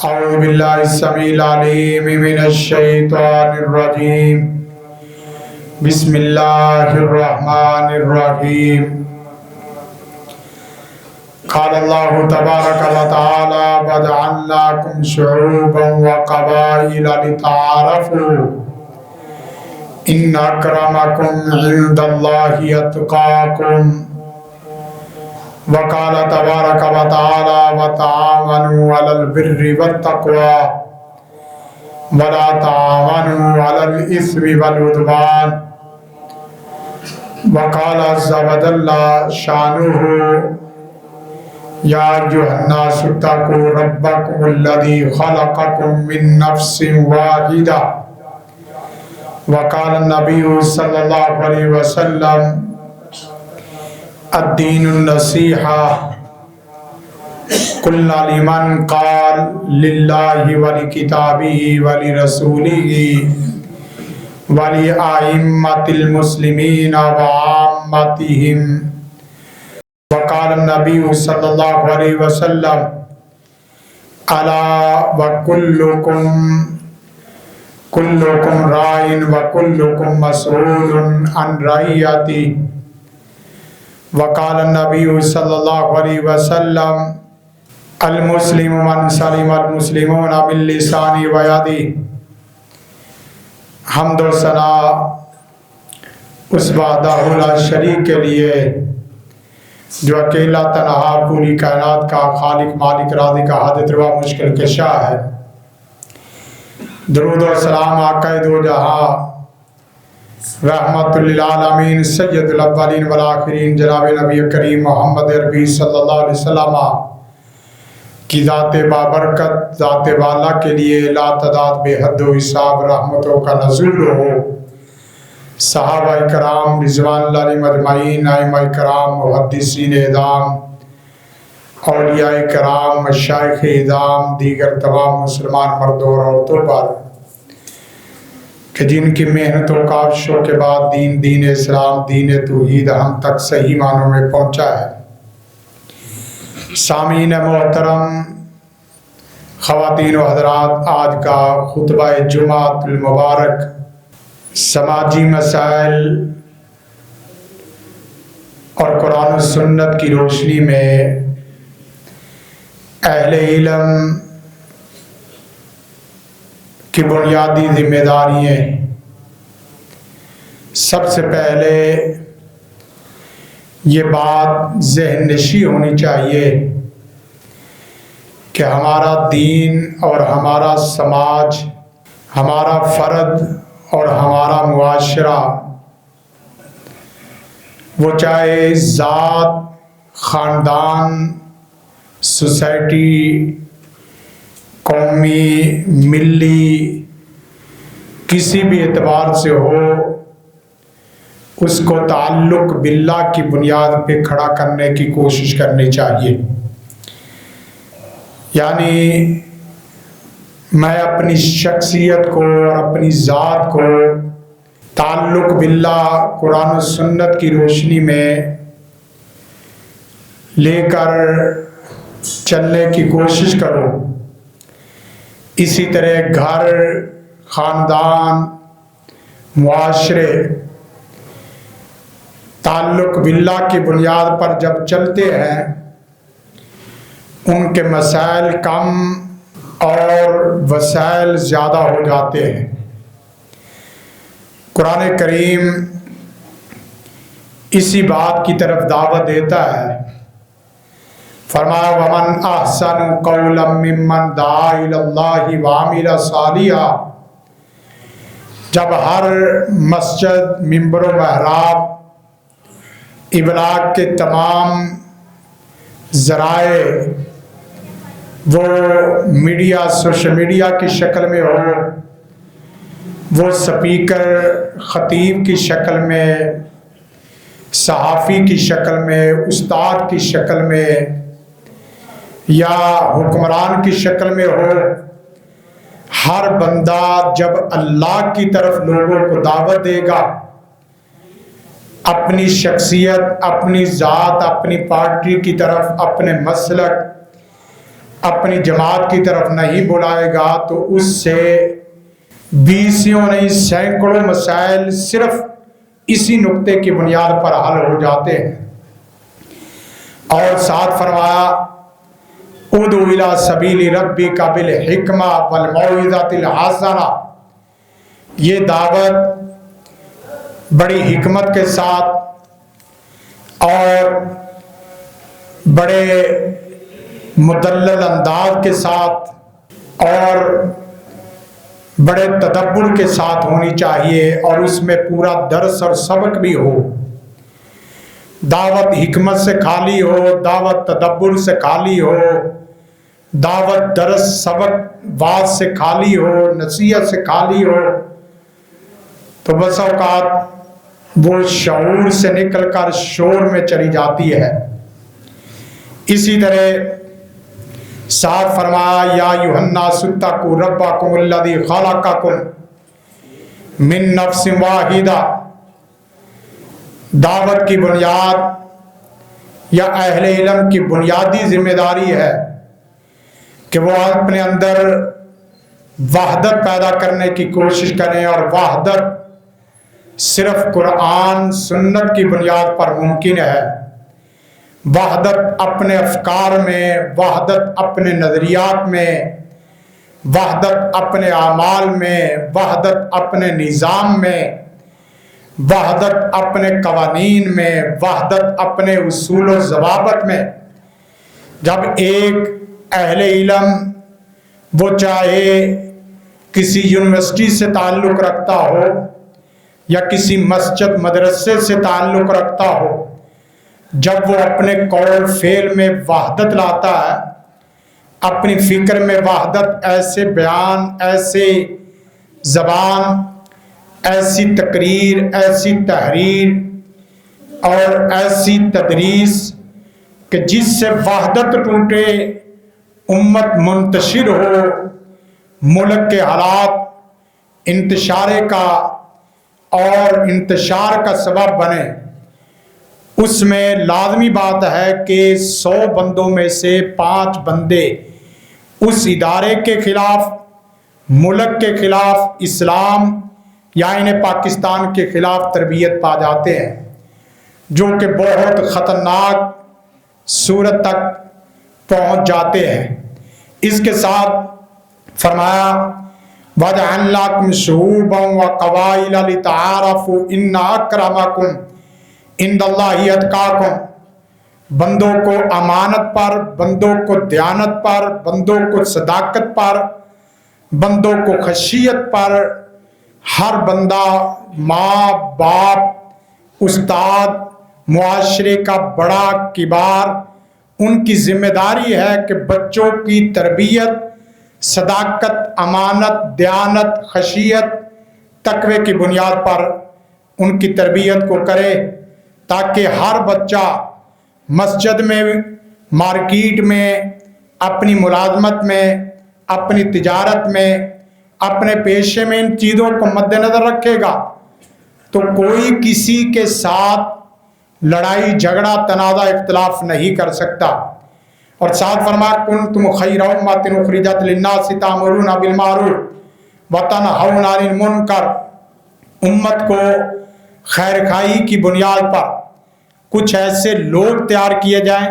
اعوذ باللہ السمیع العلیم من الشیطان الرجیم بسم اللہ الرحمن الرحیم قال اللہ تبارک و تعالی وجعلناکم شعوبا وقبائل لتعارفوا ان اکرمکم عند اللہ اتقاکم وقال تبارک و تعالی وتعاونوا علی البر والتقوی ولا تعاونوا علی الاثم والعدوان وقال عز وجل شانہ یا ایھا الناس اتقوا ربکم الذی خلقکم من نفس واحدہ وقال النبی صلی اللہ علیہ وسلم الدین النصیحہ قلنا لمن قال للہ ولکتابہ ولرسولہ ولأئمۃ المسلمین وعامتہم وقال النبی صلی اللہ علیہ وسلم الا وکلکم راع وکلکم مسئول عن رعیتہ وقال النبی صلی اللہ علیہ وسلم المسلم من سلم المسلمون من لسانہ و یدہ۔ حمد و ثنا اس وحدہ لا شریک کے لیے جو اکیلا تنہا پوری کائنات کا خالق مالک رازق حاجت روا مشکل کشا ہے۔ درود و سلام آقا دو جہاں رحمت للعالمین سید الاولین والآخرین جناب نبی کریم محمد عربی صلی اللہ علیہ وسلم کی ذات بابرکت ذات والا کے لیے لا تعداد بے حد و حساب رحمتوں کا نزول ہو۔ صحابہ کرام رضوان اللہ علیہم اجمعین، ائمہ کرام محدثین اعظام، اولیاء کرام مشائخ اعظام، دیگر تمام مسلمان مردوں اور عورتوں پر کہ جن کی محنت و کاوشوں کے بعد دین اسلام دین توحید ہم تک صحیح معنوں میں پہنچا ہے۔ سامعین محترم، خواتین و حضرات، آج کا خطبہ جمعۃ المبارک سماجی مسائل اور قرآن و سنت کی روشنی میں اہل علم کی بنیادی ذمہ داریاں۔ سب سے پہلے یہ بات ذہن نشی ہونی چاہیے کہ ہمارا دین اور ہمارا سماج، ہمارا فرد اور ہمارا معاشرہ، وہ چاہے ذات، خاندان، سوسائٹی، قومی، ملی، کسی بھی اعتبار سے ہو، اس کو تعلق باللہ کی بنیاد پہ کھڑا کرنے کی کوشش کرنی چاہیے۔ یعنی میں اپنی شخصیت کو اور اپنی ذات کو تعلق باللہ قرآن و سنت کی روشنی میں لے کر چلنے کی کوشش کروں۔ اسی طرح گھر، خاندان، معاشرے تعلق باللہ کی بنیاد پر جب چلتے ہیں، ان کے مسائل کم اور وسائل زیادہ ہو جاتے ہیں۔ قرآن کریم اسی بات کی طرف دعوت دیتا ہے۔ فرمایا وَمَنْ أَحْسَنُ قَوْلًا مِّمَّنْ دَعَا إِلَى اللَّهِ وَعَمِلَ صَالِحًا۔ جب ہر مسجد، منبر و محراب، ابلاغ کے تمام ذرائع، وہ میڈیا، سوشل میڈیا کی شکل میں ہو، وہ سپیکر، خطیب کی شکل میں، صحافی کی شکل میں، استاد کی شکل میں یا حکمران کی شکل میں ہو، ہر بندہ جب اللہ کی طرف لوگوں کو دعوت دے گا، اپنی شخصیت، اپنی ذات، اپنی پارٹی کی طرف، اپنے مسلک، اپنی جماعت کی طرف نہیں بلائے گا تو اس سے بیسیوں نہیں سینکڑوں مسائل صرف اسی نقطے کی بنیاد پر حل ہو جاتے ہیں۔ اور ساتھ فرمایا ادعو الی سبیل ربک بالحکمہ والموعظۃ الحسنہ، یہ دعوت بڑی حکمت کے ساتھ اور بڑے مدلل انداز کے ساتھ اور بڑے تدبر کے ساتھ ہونی چاہیے، اور اس میں پورا درس اور سبق بھی ہو۔ دعوت حکمت سے خالی ہو، دعوت تدبر سے خالی ہو، دعوت درس سبق واعظ سے خالی ہو، نصیحت سے خالی ہو تو بس اوقات وہ شعور سے نکل کر شور میں چلی جاتی ہے۔ اسی طرح ساتھ فرمایا یا ایھا الناس اتقوا ربکم الذی خلقکم من نفس واحدہ، دعوت کی بنیاد یا اہل علم کی بنیادی ذمہ داری ہے کہ وہ اپنے اندر وحدت پیدا کرنے کی کوشش کریں، اور وحدت صرف قرآن سنت کی بنیاد پر ممکن ہے۔ وحدت اپنے افکار میں، وحدت اپنے نظریات میں، وحدت اپنے اعمال میں، وحدت اپنے نظام میں، وحدت اپنے قوانین میں، وحدت اپنے اصول و ضوابط میں۔ جب ایک اہل علم وہ چاہے کسی یونیورسٹی سے تعلق رکھتا ہو یا کسی مسجد مدرسے سے تعلق رکھتا ہو، جب وہ اپنے قول فعل میں وحدت لاتا ہے، اپنی فکر میں وحدت، ایسے بیان، ایسے زبان، ایسی تقریر، ایسی تحریر اور ایسی تدریس کہ جس سے وحدت ٹوٹے، امت منتشر ہو، ملک کے حالات انتشار کا اور انتشار کا سبب بنے، اس میں لازمی بات ہے کہ 100 بندوں میں سے 5 بندے اس ادارے کے خلاف، ملک کے خلاف، اسلام یا انہیں پاکستان کے خلاف تربیت پا جاتے ہیں، جو کہ بہت خطرناک صورت تک پہنچ جاتے ہیں۔ اس کے ساتھ فرمایا وَجَعَلْنَاكُمْ شُعُوبًا وَقَبَائِلَ لِتَعَارَفُوا إِنَّ أَكْرَمَكُمْ عِندَ اللَّهِ أَتْقَاكُمْ، بندوں کو امانت پر، بندوں کو دیانت پر، بندوں کو صداقت پر، بندوں کو خشیت پر، ہر بندہ ماں باپ استاد معاشرے کا بڑا کبار، ان کی ذمہ داری ہے کہ بچوں کی تربیت صداقت، امانت، دیانت، خشیت، تقوی کی بنیاد پر ان کی تربیت کو کرے، تاکہ ہر بچہ مسجد میں، مارکیٹ میں، اپنی ملازمت میں، اپنی تجارت میں، اپنے پیشے میں ان چیزوں کو مد نظر رکھے گا تو کوئی کسی کے ساتھ لڑائی جھگڑا تنازع اختلاف نہیں کر سکتا۔ اور ساتھ فرمایا کنتم خیر امۃ اخرجت للناس تأمرون بالمعروف وتنہون عن المنکر، امت کو خیر خواہی کی بنیاد پر کچھ ایسے لوگ تیار کیے جائیں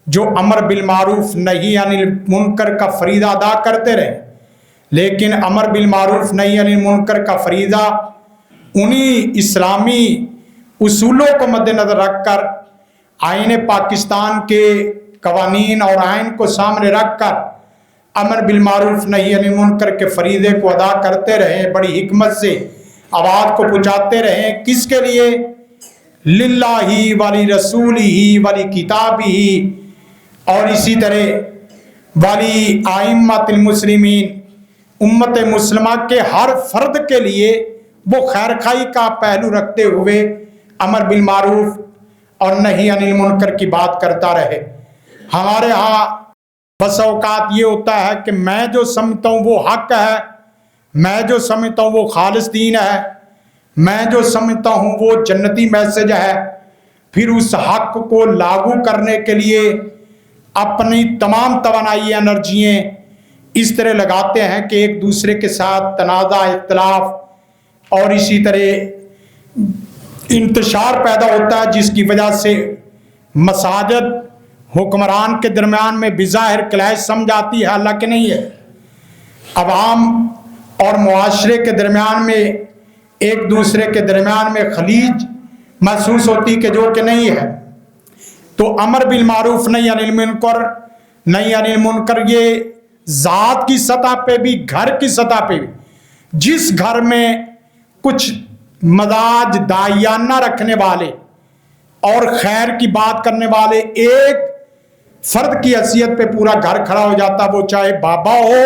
جو امر بالمعروف نہی عن المنکر کا فریضہ ادا کرتے رہیں، لیکن امر بالمعروف نہی عن المنکر کا فریضہ انہی اسلامی اصولوں کو مد نظر رکھ کر، آئین پاکستان کے قوانین اور آئین کو سامنے رکھ کر امر بالمعروف نہی عن المنکر کے فریضے کو ادا کرتے رہیں، بڑی حکمت سے آواز کو پہنچاتے رہیں۔ کس کے لیے؟ للہ ولی رسولہ ولی کتابہ، اور اسی طرح ولی ائمۃ المسلمین، امت مسلمہ کے ہر فرد کے لیے وہ خیر خواہی کا پہلو رکھتے ہوئے امر بالمعروف اور نہی عن المنکر کی بات کرتا رہے۔ ہمارے ہاں بس اوقات یہ ہوتا ہے کہ میں جو سمجھتا ہوں وہ حق ہے، میں جو سمجھتا ہوں وہ خالص دین ہے، میں جو سمجھتا ہوں وہ جنتی میسج ہے، پھر اس حق کو لاگو کرنے کے لیے اپنی تمام توانائی انرجیاں اس طرح لگاتے ہیں کہ ایک دوسرے کے ساتھ تنازع، اختلاف اور اسی طرح انتشار پیدا ہوتا ہے، جس کی وجہ سے مساجد حکمران کے درمیان میں بظاہر کلیش سمجھ آتی ہے، حالانکہ نہیں ہے۔ عوام اور معاشرے کے درمیان میں ایک دوسرے کے درمیان میں خلیج محسوس ہوتی کہ جو کہ نہیں ہے۔ تو امر بالمعروف نہی عن المنکر، نہی عن المنکر، یہ ذات کی سطح پہ بھی، گھر کی سطح پہ بھی، جس گھر میں کچھ مزاج داعیانہ رکھنے والے اور خیر کی بات کرنے والے ایک فرد کی حیثیت پہ پورا گھر کھڑا ہو جاتا، وہ چاہے بابا ہو،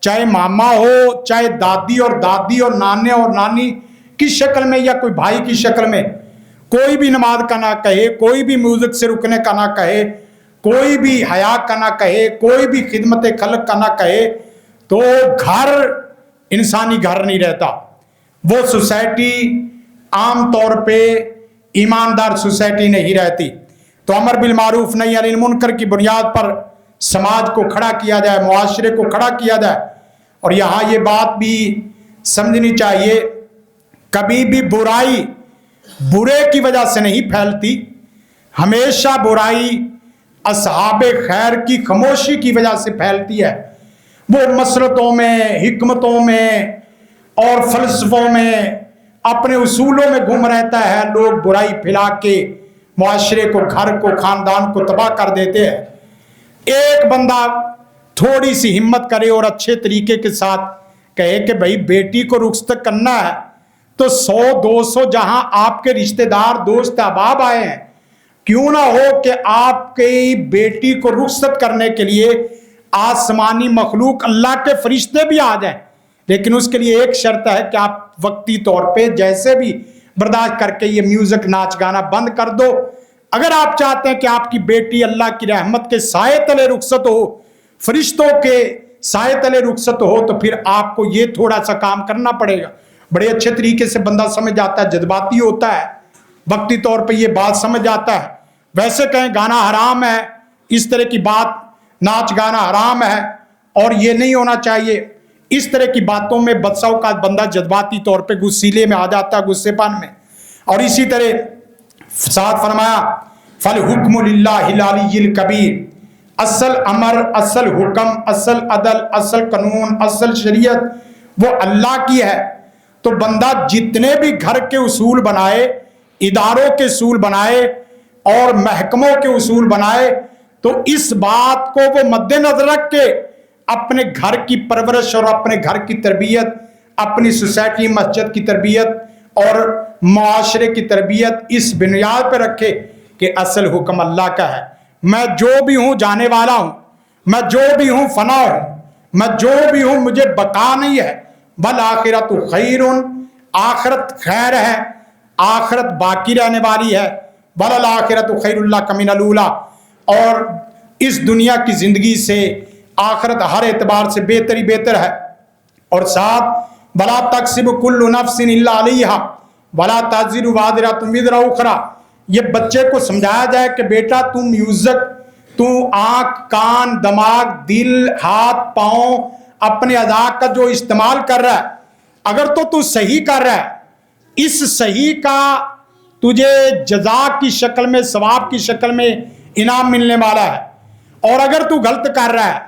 چاہے ماما ہو، چاہے دادی اور نانے اور نانی کی شکل میں یا کوئی بھائی کی شکل میں، کوئی بھی نماز کا نہ کہے، کوئی بھی میوزک سے رکنے کا نہ کہے، کوئی بھی حیا کا نہ کہے، کوئی بھی خدمت خلق کا نہ کہے، تو گھر انسانی گھر نہیں رہتا۔ وہ سوسائٹی عام طور پہ ایماندار سوسائٹی نہیں رہتی۔ تو امر بالمعروف نہی عن المنکر کی بنیاد پر سماج کو کھڑا کیا جائے، معاشرے کو کھڑا کیا جائے۔ اور یہاں یہ بات بھی سمجھنی چاہیے، کبھی بھی برائی برے کی وجہ سے نہیں پھیلتی، ہمیشہ برائی اصحاب خیر کی خاموشی کی وجہ سے پھیلتی ہے۔ وہ مسرتوں میں، حکمتوں میں اور فلسفوں میں، اپنے اصولوں میں گم رہتا ہے، لوگ برائی پھیلا کے معاشرے کو، گھر کو، خاندان کو تباہ کر دیتے ہیں۔ ایک بندہ تھوڑی سی ہمت کرے اور اچھے طریقے کے ساتھ کہے کہ بھائی بیٹی کو رخصت کرنا ہے، تو 100-200 جہاں آپ کے رشتہ دار، دوست، احباب آئے ہیں، کیوں نہ ہو کہ آپ کی بیٹی کو رخصت کرنے کے لیے آسمانی مخلوق اللہ کے فرشتے بھی آ جائیں، لیکن اس کے لیے ایک شرط ہے کہ آپ وقتی طور پہ جیسے بھی برداشت کر کے یہ میوزک، ناچ گانا بند کر دو۔ اگر آپ چاہتے ہیں کہ آپ کی بیٹی اللہ کی رحمت کے سائے تلے رخصت ہو، فرشتوں کے سائے تلے رخصت ہو، تو پھر آپ کو یہ تھوڑا سا کام کرنا پڑے گا۔ بڑے اچھے طریقے سے بندہ سمجھ جاتا ہے، جذباتی ہوتا ہے، وقتی طور پہ یہ بات سمجھ جاتا ہے۔ ویسے کہیں گانا حرام ہے، اس طرح کی بات، ناچ گانا حرام ہے اور یہ نہیں ہونا چاہیے، اس طرح کی باتوں میں بسا اوقات بندہ جذباتی طور پہ غصیلے میں آ جاتا ہے، غصے پن میں۔ اور اسی طرح ساتھ فرمایا فالحکم للہ العلی الکبیر، اصل امر، اصل حکم، اصل عدل، اصل قانون، اصل شریعت وہ اللہ کی ہے۔ تو بندہ جتنے بھی گھر کے اصول بنائے، اداروں کے اصول بنائے اور محکموں کے اصول بنائے، تو اس بات کو وہ مد نظر رکھ کے اپنے گھر کی پرورش اور اپنے گھر کی تربیت، اپنی سوسائٹی، مسجد کی تربیت اور معاشرے کی تربیت اس بنیاد پہ رکھے کہ اصل حکم اللہ کا ہے۔ میں جو بھی ہوں جانے والا ہوں، میں جو بھی ہوں فنا ہوں، میں جو بھی ہوں مجھے بقا نہیں ہے۔ والآخرۃ خیر، آخرت خیر ہے، آخرت باقی رہنے والی ہے۔ والآخرۃ خیر لک من الاولی، اور اس دنیا کی زندگی سے آخرت ہر اعتبار سے بہتر ہی بہتر ہے۔ اور ساتھ ولا تکسب کل نفس الا علیہا ولا تزر وازرۃ وزر اخری، یہ بچے کو سمجھایا جائے کہ بیٹا تو میوزک، تو آنکھ، کان، دماغ، دل، ہاتھ، پاؤں، اپنے اعضاء کا جو استعمال کر رہا ہے، اگر تو صحیح کر رہا ہے، اس صحیح کا تجھے جزا کی شکل میں، ثواب کی شکل میں انعام ملنے والا ہے، اور اگر تو غلط کر رہا ہے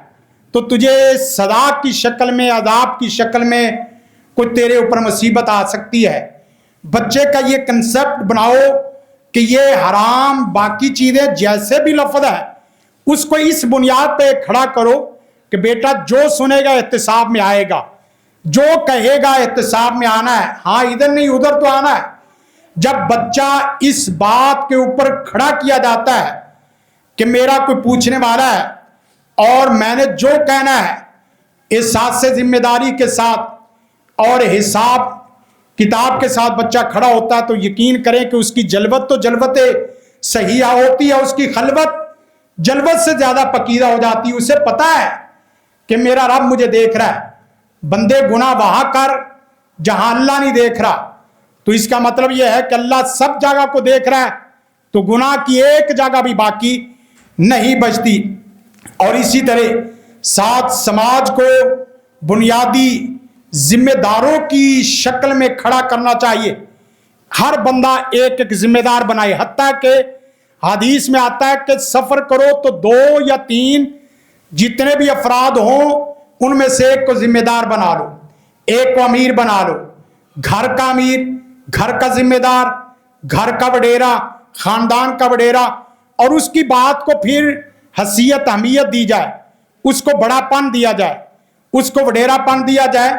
تو تجھے سزا کی شکل میں، عذاب کی شکل میں کوئی تیرے اوپر مصیبت آ سکتی ہے۔ بچے کا یہ کنسپٹ بناؤ کہ یہ حرام، باقی چیزیں جیسے بھی لفظ ہے اس کو اس بنیاد پہ کھڑا کرو کہ بیٹا جو سنے گا احتساب میں آئے گا، جو کہے گا احتساب میں آنا ہے، ہاں ادھر نہیں ادھر تو آنا ہے۔ جب بچہ اس بات کے اوپر کھڑا کیا جاتا ہے کہ میرا کوئی پوچھنے والا ہے اور میں نے جو کہنا ہے احساس سے ذمہ داری کے ساتھ اور حساب کتاب کے ساتھ بچہ کھڑا ہوتا ہے، تو یقین کریں کہ اس کی جلوت تو جلوت صحیح ہوتی ہے، اس کی خلوت جلوت سے زیادہ پکیدہ ہو جاتی ہے۔ اسے پتا ہے کہ میرا رب مجھے دیکھ رہا ہے، بندے گناہ وہاں کر جہاں اللہ نہیں دیکھ رہا۔ تو اس کا مطلب یہ ہے کہ اللہ سب جگہ کو دیکھ رہا ہے، تو گناہ کی ایک جگہ بھی باقی نہیں بچتی۔ اور اسی طرح ساتھ سماج کو بنیادی ذمہ داروں کی شکل میں کھڑا کرنا چاہیے۔ ہر بندہ ایک ایک ذمہ دار بنائے، حتیٰ کہ حدیث میں آتا ہے کہ سفر کرو تو 2 یا 3 جتنے بھی افراد ہوں ان میں سے ایک کو ذمہ دار بنا لو، ایک کو امیر بنا لو، گھر کا امیر، گھر کا ذمہ دار، گھر کا وڈیرا، خاندان کا وڈیرا، اور اس کی بات کو پھر حیثیت اہمیت دی جائے، اس کو بڑا پن دیا جائے، اس کو وڈیرا پن دیا جائے،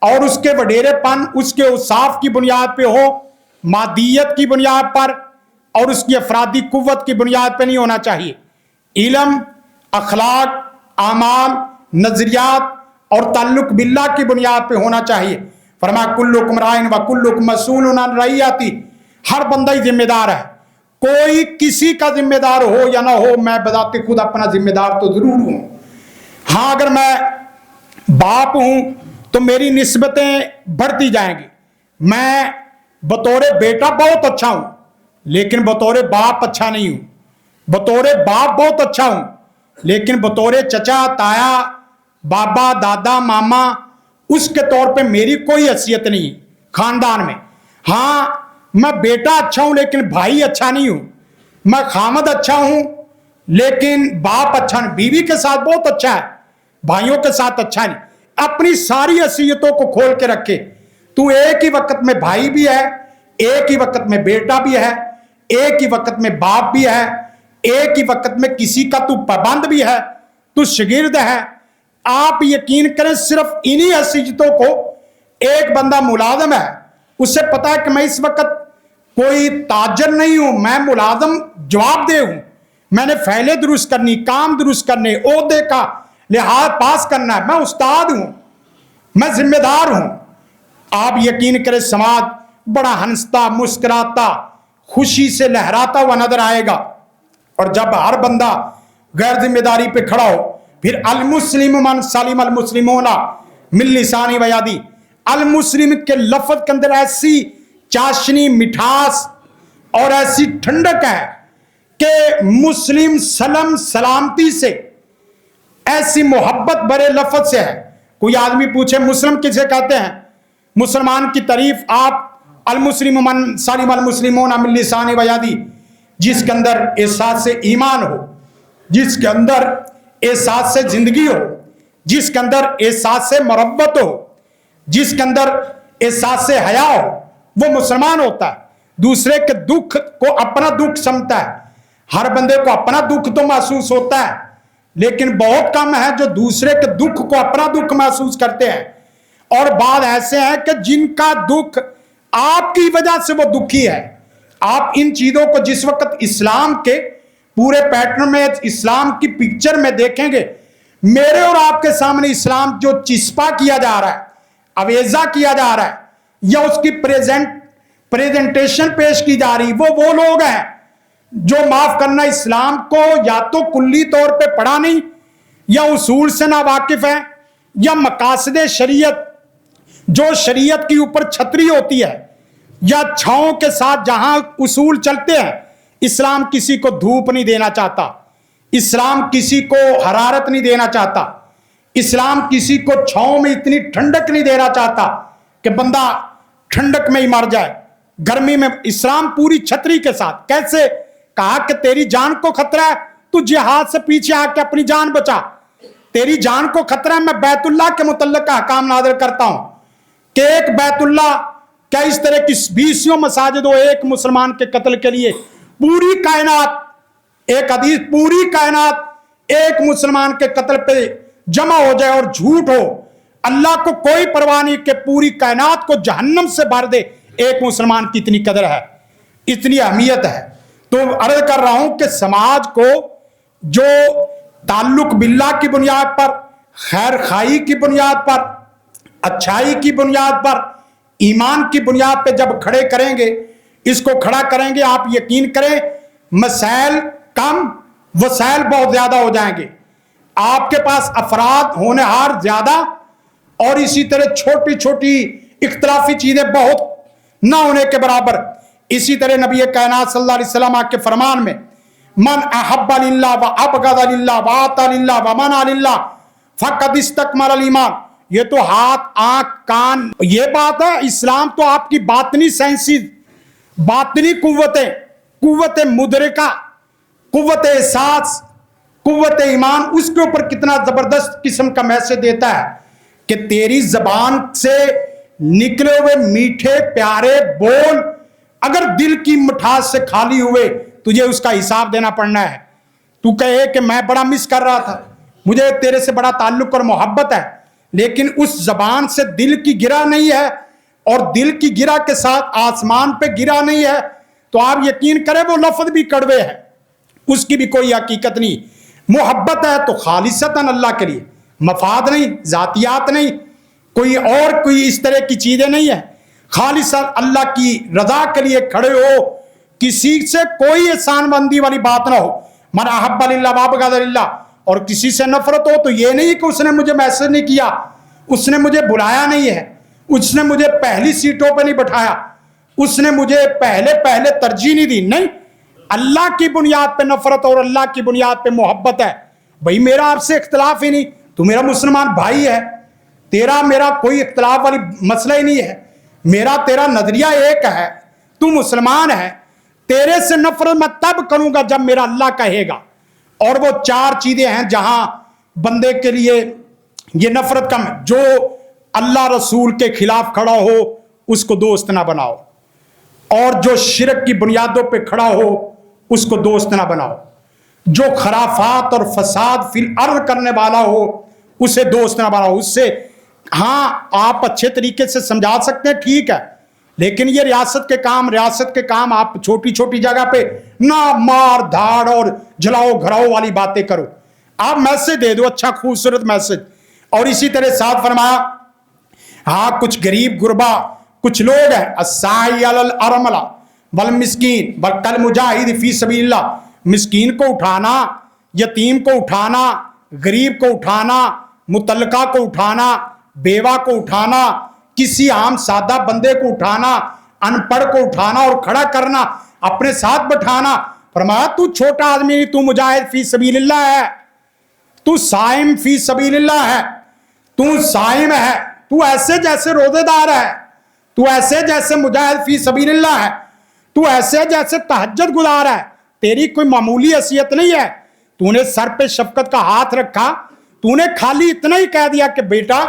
اور اس کے وڈیرے پن اس کے اوصاف کی بنیاد پہ ہو، مادیت کی بنیاد پر اور اس کی افرادی قوت کی بنیاد پہ نہیں ہونا چاہیے۔ علم، اخلاق، اعمال، نظریات اور تعلق باللہ کی بنیاد پہ ہونا چاہیے۔ فرمایا کلکم رائن و کلکم مسئول عن رعیتہ، ہر بندہ ہی ذمہ دار ہے، کوئی کسی کا ذمہ دار ہو یا نہ ہو، میں بذات خود اپنا ذمہ دار تو ضرور ہوں۔ ہاں اگر میں باپ ہوں تو میری نسبتیں بڑھتی جائیں گی، میں بطور بیٹا بہت اچھا ہوں لیکن بطور باپ اچھا نہیں ہوں، بطور باپ بہت اچھا ہوں لیکن بطور چچا، تایا، بابا، دادا، ماما اس کے طور پہ میری کوئی حیثیت نہیں خاندان میں۔ ہاں میں بیٹا اچھا ہوں لیکن بھائی اچھا نہیں ہوں، میں خامد اچھا ہوں لیکن باپ اچھا نہیں، بیوی کے ساتھ بہت اچھا ہے، بھائیوں کے ساتھ اچھا نہیں۔ اپنی ساری حیثیتوں کو کھول کے رکھے، تو ایک ہی وقت میں بھائی بھی ہے، ایک ہی وقت میں بیٹا بھی ہے، ایک ہی وقت میں باپ بھی ہے، ایک ہی وقت میں کسی کا تو پابند بھی ہے، تو شاگرد ہے۔ آپ یقین کریں صرف انہی حیثیتوں کو ایک بندہ ملازم ہے، اسے پتا ہے کہ میں اس وقت کوئی تاجر نہیں ہوں، میں ملازم جواب دہ ہوں، میں نے فائلیں درست کرنی، کام درست کرنے، عہدے کا لحاظ پاس کرنا ہے، میں استاد ہوں، میں ذمہ دار ہوں۔ آپ یقین کریں سماج بڑا ہنستا، مسکراتا، خوشی سے لہراتا ہوا نظر آئے گا۔ اور جب ہر بندہ غیر ذمہ داری پہ کھڑا ہو، پھر المسلم من سلم المسلمون من لسانی و یدی، المسلم کے لفظ کے اندر ایسی چاشنی، مٹھاس اور ایسی ٹھنڈک ہے کہ مسلم سلم سلامتی سے، ایسی محبت برے لفظ سے ہے۔ کوئی آدمی پوچھے مسلم کسے کہتے ہیں، مسلمان کی تعریف آپ المسلم من سلم المسلمون من لسانی و یدی، جس کے اندر احساس ایمان ہو، جس کے اندر احساس زندگی ہو، جس کے اندر احساس مربت ہو، جس کے اندر احساس حیا ہو، وہ مسلمان ہوتا ہے۔ دوسرے کے دکھ کو اپنا دکھ سمجھتا ہے۔ ہر بندے کو اپنا دکھ تو محسوس ہوتا ہے لیکن بہت کم ہے جو دوسرے کے دکھ کو اپنا دکھ محسوس کرتے ہیں، اور بعض ایسے ہیں کہ جن کا دکھ آپ کی وجہ سے وہ دکھی ہے۔ آپ ان چیزوں کو جس وقت اسلام کے پورے پیٹرن میں، اسلام کی پکچر میں دیکھیں گے، میرے اور آپ کے سامنے اسلام جو چسپا کیا جا رہا ہے، اویزہ کیا جا رہا ہے، یا اس کی پریزنٹیشن پیش کی جا رہی، وہ لوگ ہیں جو معاف کرنا اسلام کو یا تو کلی طور پہ پڑھا نہیں، یا اصول سے نا واقف ہیں، یا مقاصد شریعت جو شریعت کی اوپر چھتری ہوتی ہے یا چھاؤں کے ساتھ جہاں اصول چلتے ہیں، اسلام کسی کو دھوپ نہیں دینا چاہتا، اسلام کسی کو حرارت نہیں دینا چاہتا، اسلام کسی کو چھاؤں میں اتنی ٹھنڈک نہیں دینا چاہتا کہ بندہ ٹھنڈک میں ہی مر جائے، گرمی میں۔ اسلام پوری چھتری کے ساتھ، کیسے کہا کہ تیری جان کو خطرہ ہے تو جہاد سے پیچھے آ کے اپنی جان بچا، تیری جان کو خطرہ ہے، میں بیت اللہ کے متعلق احکام نازل کرتا ہوں کہ ایک بیت اللہ کیا اس طرح کی 20 مساجد ہو ایک مسلمان کے قتل کے لیے، پوری کائنات، ایک حدیث، پوری کائنات ایک مسلمان کے قتل پہ جمع ہو جائے اور جھوٹ ہو، اللہ کو کوئی پرواہ نہیں کہ پوری کائنات کو جہنم سے بھر دے، ایک مسلمان کی اتنی قدر ہے، اتنی اہمیت ہے۔ تو عرض کر رہا ہوں کہ سماج کو جو تعلق باللہ کی بنیاد پر، خیر خواہی کی بنیاد پر، اچھائی کی بنیاد پر، ایمان کی بنیاد پہ جب کھڑے کریں گے، اس کو کھڑا کریں گے، آپ یقین کریں مسائل کم، وسائل بہت زیادہ ہو جائیں گے۔ آپ کے پاس افراد ہونہار زیادہ، اور اسی طرح چھوٹی چھوٹی اختلافی چیزیں بہت نہ ہونے کے برابر۔ اسی طرح نبی کائنات صلی اللہ علیہ وسلم کے فرمان میں من احب للہ و ابغض للہ و اعطى للہ و منع للہ فقد استکمل الایمان. یہ تو ہاتھ آنکھ کان یہ بات ہے. اسلام تو آپ کی باطنی سینسی باطنی قوتیں، قوت مدرکہ، قوت احساس، قوت ایمان، اس کے اوپر کتنا زبردست قسم کا میسج دیتا ہے کہ تیری زبان سے نکلے ہوئے میٹھے پیارے بول اگر دل کی مٹھاس سے خالی ہوئے تجھے اس کا حساب دینا پڑنا ہے. تو کہے کہ میں بڑا مس کر رہا تھا، مجھے تیرے سے بڑا تعلق اور محبت ہے، لیکن اس زبان سے دل کی گرا نہیں ہے اور دل کی گرا کے ساتھ آسمان پہ گرا نہیں ہے، تو آپ یقین کریں وہ لفظ بھی کڑوے ہے، اس کی بھی کوئی حقیقت نہیں. محبت ہے تو خالصتاً اللہ کے لیے، مفاد نہیں، ذاتیات نہیں، کوئی اس طرح کی چیزیں نہیں ہے. خالصاً اللہ کی رضا کے لیے کھڑے ہو، کسی سے کوئی احسان بندی والی بات نہ ہو. من احب للہ و ابغض للہ. اور کسی سے نفرت ہو تو یہ نہیں کہ اس نے مجھے میسج نہیں کیا، اس نے مجھے بلایا نہیں ہے، اس نے مجھے پہلی سیٹوں پہ نہیں بٹھایا، اس نے مجھے پہلے ترجیح نہیں دی. نہیں، اللہ کی بنیاد پہ نفرت اور اللہ کی بنیاد پہ محبت ہے. بھائی میرا آپ سے اختلاف ہی نہیں، تو میرا مسلمان بھائی ہے، تیرا میرا کوئی اختلاف والی مسئلہ ہی نہیں ہے، میرا تیرا نظریہ ایک ہے، تو مسلمان ہے. تیرے سے نفرت میں تب کروں گا جب میرا اللہ کہے گا. اور وہ 4 چیزیں ہیں جہاں بندے کے لیے یہ نفرت کم ہے. جو اللہ رسول کے خلاف کھڑا ہو اس کو دوست نہ بناؤ، اور جو شرک کی بنیادوں پہ کھڑا ہو اس کو دوست نہ بناؤ، جو خرافات اور فساد فی الارض کرنے والا ہو اسے دوست نہ بناؤ. اس سے ہاں آپ اچھے طریقے سے سمجھا سکتے ہیں، ٹھیک ہے، لیکن یہ ریاست کے کام آپ چھوٹی چھوٹی جگہ پہ نہ مار دھاڑ اور جلاؤ گھراؤ والی باتیں کرو. آپ میسج دے دو، اچھا خوبصورت میسج. اور اسی طرح ساتھ فرمایا ہاں کچھ غریب غربا کچھ لوگ ہیں الساعی علی الارملہ والمسکین والمجاہد فی سبیل اللہ. مسکین کو اٹھانا، یتیم کو اٹھانا، غریب کو اٹھانا، متعلقہ کو اٹھانا، بیوہ کو اٹھانا، کسی عام سادہ بندے کو اٹھانا، ان پڑھ کو اٹھانا اور کھڑا کرنا، اپنے ساتھ بٹھانا. فرمایا تو چھوٹا آدمی نہیں، تو مجاہد فی سبیل اللہ ہے، تو صائم فی سبیل اللہ ہے، تو صائم ہے، تو ایسے جیسے روزے دار ہے، تو ایسے جیسے مجاہد فی سبیل اللہ ہے، تو ایسے جیسے تہجد گزار ہے. تیری کوئی معمولی حیثیت نہیں ہے. تو نے سر پہ شفقت کا ہاتھ رکھا، تو نے خالی اتنا ہی کہہ دیا کہ بیٹا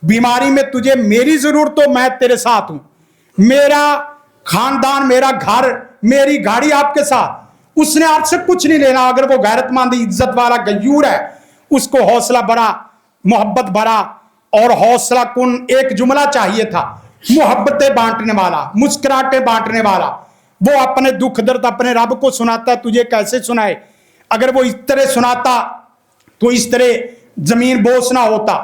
بیماری میں تجھے میری ضرورت ہو، میں تیرے ساتھ ہوں، میرا خاندان، میرا گھر، میری گاڑی آپ کے ساتھ. اس نے آپ سے کچھ نہیں لینا. اگر وہ غیرت مند عزت والا غیور ہے، اس کو حوصلہ بھرا، محبت بھرا اور حوصلہ کن ایک جملہ چاہیے تھا، محبتیں بانٹنے والا، مسکراہٹیں بانٹنے والا. وہ اپنے دکھ درد اپنے رب کو سناتا ہے، تجھے کیسے سنائے؟ اگر وہ اس طرح سناتا تو اس طرح زمین بوس نہ ہوتا.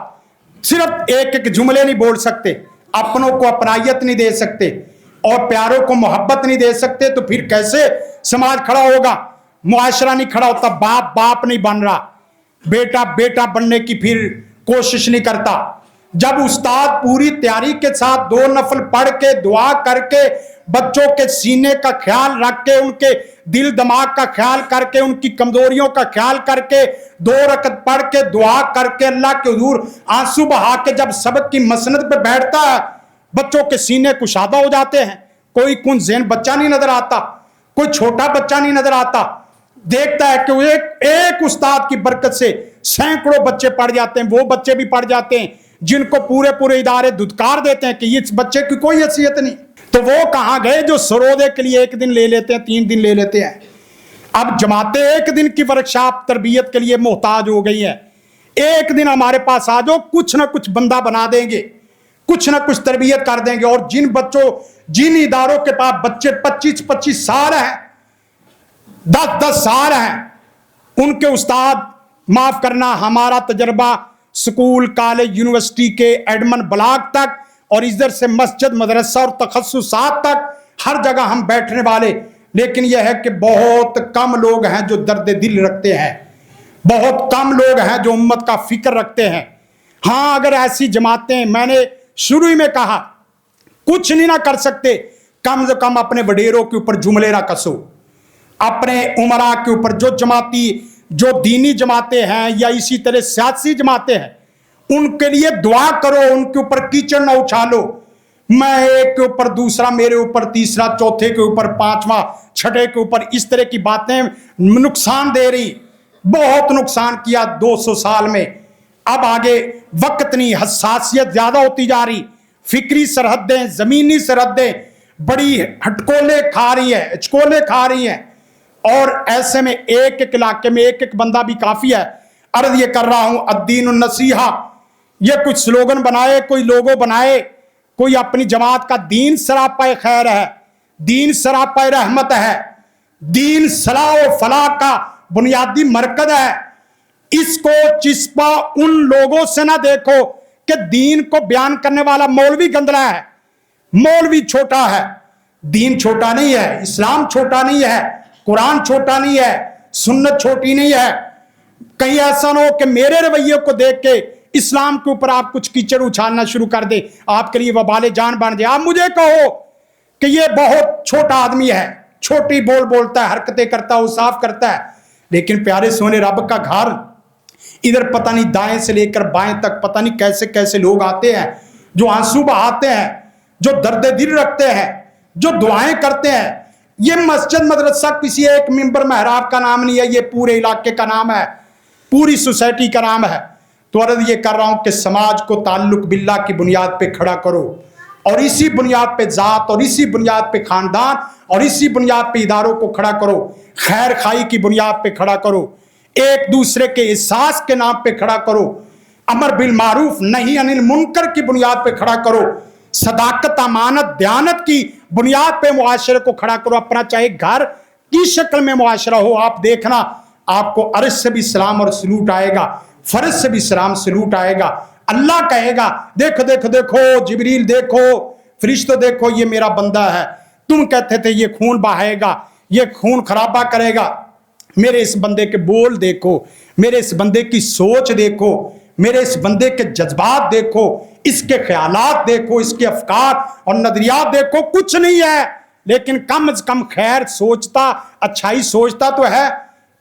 صرف ایک جملے نہیں بول سکتے، اپنوں کو اپنائیت نہیں دے سکتے اور پیاروں کو محبت نہیں دے سکتے، تو پھر کیسے سماج کھڑا ہوگا؟ معاشرہ نہیں کھڑا ہوتا. باپ نہیں بن رہا، بیٹا بننے کی پھر کوشش نہیں کرتا. جب استاد پوری تیاری کے ساتھ 2 نفل پڑھ کے دعا کر کے بچوں کے سینے کا خیال رکھ کے ان کے دل دماغ کا خیال کر کے ان کی کمزوریوں کا خیال کر کے 2 رکعت پڑھ کے دعا کر کے اللہ کے حضور آنسو بہا کے جب سبق کی مسند پہ بیٹھتا ہے، بچوں کے سینے کشادہ ہو جاتے ہیں. کوئی کن ذہن بچہ نہیں نظر آتا، کوئی چھوٹا بچہ نہیں نظر آتا. دیکھتا ہے کہ ایک استاد کی برکت سے سینکڑوں بچے پڑھ جاتے ہیں. وہ بچے بھی پڑھ جاتے ہیں جن کو پورے ادارے دھتکار دیتے ہیں کہ اس بچے کی کوئی حیثیت نہیں. تو وہ کہاں گئے جو سرودے کے لیے 1 دن لے لیتے ہیں، 3 دن لے لیتے ہیں. اب جماعتیں 1 دن کی ورکشاپ تربیت کے لیے محتاج ہو گئی ہیں. 1 دن ہمارے پاس آ جاؤ، کچھ نہ کچھ بندہ بنا دیں گے، کچھ نہ کچھ تربیت کر دیں گے. اور جن اداروں کے پاس بچے 25 سال ہیں، 10 سال ہیں، ان کے استاد، معاف کرنا، ہمارا تجربہ سکول کالج یونیورسٹی کے ایڈمن بلاک تک اور ادھر سے مسجد مدرسہ اور تخصصات تک ہر جگہ ہم بیٹھنے والے. لیکن یہ ہے کہ بہت کم لوگ ہیں جو درد دل رکھتے ہیں، بہت کم لوگ ہیں جو امت کا فکر رکھتے ہیں. ہاں اگر ایسی جماعتیں، میں نے شروع میں کہا کچھ نہیں نہ کر سکتے، کم سے کم اپنے وڈیروں کے اوپر جملے نہ کسو، اپنے عمرا کے اوپر جو دینی جماعتیں ہیں یا اسی طرح سیاسی جماعتیں ہیں ان کے لیے دعا کرو، ان کے اوپر کیچڑ نہ اچھالو، میں ایک کے اوپر دوسرا، میرے اوپر تیسرا، چوتھے کے اوپر پانچواں، چھٹے کے اوپر، اس طرح کی باتیں نقصان دے رہی، بہت نقصان کیا 200 سال میں۔ اب آگے وقت نہیں، حساسیت زیادہ ہوتی جا رہی، فکری سرحدیں، زمینی سرحدیں بڑی ہٹکولے کھا رہی ہیں، اور ایسے میں ایک ایک علاقے میں ایک ایک بندہ بھی کافی ہے۔ عرض یہ کر رہا ہوں الدین النصیحہ، یہ کچھ سلوگن بنائے، کوئی لوگو بنائے، کوئی اپنی جماعت کا دین سراپا خیر ہے، دین سراپا رحمت ہے، دین صلاح و فلاح کا بنیادی مرکز ہے، اس کو چسپا ان لوگوں سے نہ دیکھو کہ دین کو بیان کرنے والا مولوی گندلا ہے، مولوی چھوٹا ہے۔ دین چھوٹا نہیں ہے، اسلام چھوٹا نہیں ہے، قرآن چھوٹا نہیں ہے، سنت چھوٹی نہیں ہے۔ کہیں ایسا نہ ہو کہ میرے رویے کو دیکھ کے اسلام کے اوپر آپ کچھ کیچڑ اچھالنا شروع کر دے، آپ کے لیے وبال جان بن جائے۔ آپ مجھے کہو کہ یہ بہت چھوٹا آدمی ہے، چھوٹی بولتا ہے، حرکتیں کرتا ہے، وہ صاف کرتا ہے، لیکن پیارے سونے رب کا گھر، ادھر پتہ نہیں دائیں سے لے کر بائیں تک پتہ نہیں کیسے کیسے لوگ آتے ہیں جو آنسو بہاتے ہیں، جو درد دل رکھتے ہیں، جو دعائیں کرتے ہیں۔ یہ مسجد مدرسہ کسی ایک ممبر محراب کا نام نہیں ہے، یہ پورے علاقے کا نام ہے، پوری سوسائٹی کا نام ہے۔ تو عرض یہ کر رہا ہوں کہ سماج کو تعلق باللہ کی بنیاد پہ کھڑا کرو، اور اسی بنیاد پہ ذات، اور اسی بنیاد پہ خاندان، اور اسی بنیاد پہ اداروں کو کھڑا کرو، خیر خائی کی بنیاد پہ کھڑا کرو، ایک دوسرے کے احساس کے نام پہ کھڑا کرو، امر بالمعروف نہی عن المنکر کی بنیاد پہ کھڑا کرو، صداقت، امانت، دیانت کی بنیاد پہ معاشرے کو کھڑا کرو۔ اپنا چاہے گھر کی شکل میں معاشرہ ہو، آپ دیکھنا آپ کو عرش سے بھی سلام اور سلوٹ آئے گا، فرض سے بھی سلام سلوٹ آئے گا۔ اللہ کہے گا دیکھو دیکھو دیکھو جبریل، دیکھو فرشتوں، دیکھو یہ میرا بندہ ہے، تم کہتے تھے یہ خون بہائے گا، یہ خون خرابہ کرے گا، میرے اس بندے کے بول دیکھو، میرے اس بندے کی سوچ دیکھو، میرے اس بندے کے جذبات دیکھو، اس کے خیالات دیکھو، اس کے افکار اور نظریات دیکھو، کچھ نہیں ہے لیکن کم از کم خیر سوچتا، اچھائی سوچتا تو ہے۔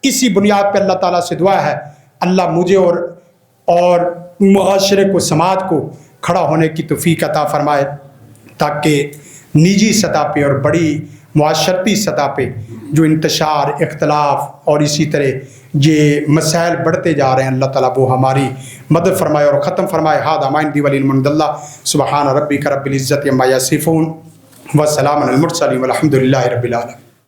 اسی بنیاد پہ اللہ تعالیٰ سے دعا ہے اللہ مجھے اور معاشرے کو، سماج کو کھڑا ہونے کی توفیق عطا فرمائے، تاکہ نجی سطح پہ اور بڑی معاشرتی سطح پہ جو انتشار، اختلاف اور اسی طرح یہ مسائل بڑھتے جا رہے ہیں، اللہ تعالیٰ وہ ہماری مدد فرمائے اور ختم فرمائے۔ ھذا ما عندی وللمن اللہ، سبحان ربک رب العزت عما یصفون، وسلام علی المرسلین والحمد للہ رب العالمین۔